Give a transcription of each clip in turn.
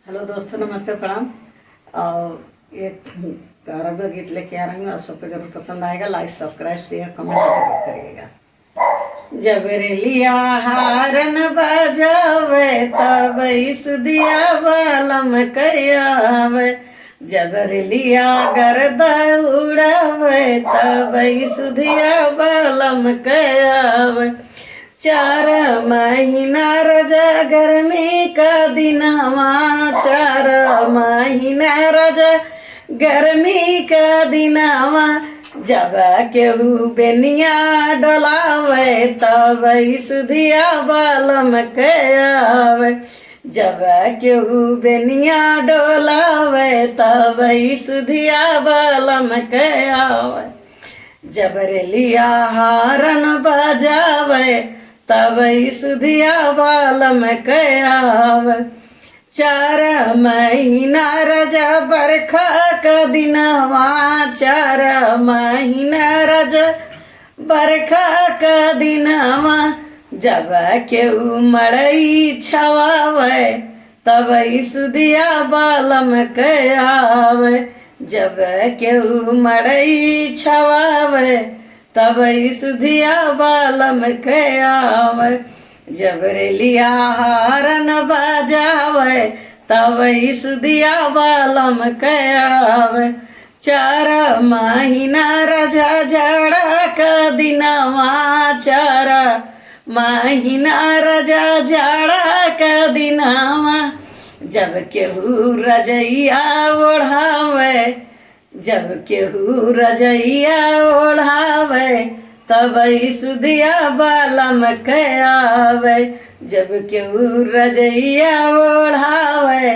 Hello दोस्तों, नमस्ते, प्रणाम। और ये रंग गीत लेके आ रही हूँ। आप सबको जरूर पसंद आएगा। लाइक, सब्सक्राइब, शेयर, कमेंट जरूर करिएगा। जब रेलिया हारन बजावे तब सुदिया बालम कयावे। जब रेलिया गर्दा उड़ावे तब सुदिया बालम कयावे। 4 महीना रजा गर्मी का दिनवा, 4 महीना रजा गर्मी का दिनवा। जब केहू बेनिया डोलावे तब सुधिया बालम कयावे। जब केहू बेनिया डोलावे तब सुधिया बालम कयावे। जब रेलिया हारन बजावे तब सुधिया बालम कयावे। 4 महीना रजा बरखा का दिनवा, 4 महीना रजा बरखा का दिनवा। जब केहू मड़ई छवावे तब सुधिया बालम कयावे। जब केहू मड़ई छवावे तब सुधिया बालम कयावे। जब रेलिया हारन बजावे तब सुधिया बालम कयावे। 4 महीना रजा जाड़ा का दिनवा, 4 महीना रजा जाड़ा का दिनवा। जब केहू रजैया ओढ़ावे, जब केहू रजैया ओढ़ावे तब सुधिया बालम कयावे। जब केहू रजैया ओढ़ावे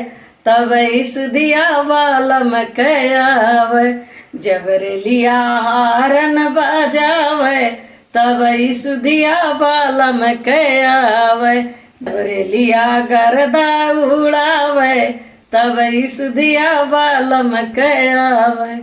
तब सुधिया बालम कयावे। जब रेलिया हारन बजावे तब सुधिया बालम कयावे। रेलिया गर्दा उड़ावे तब सुधिया बालम कयावे।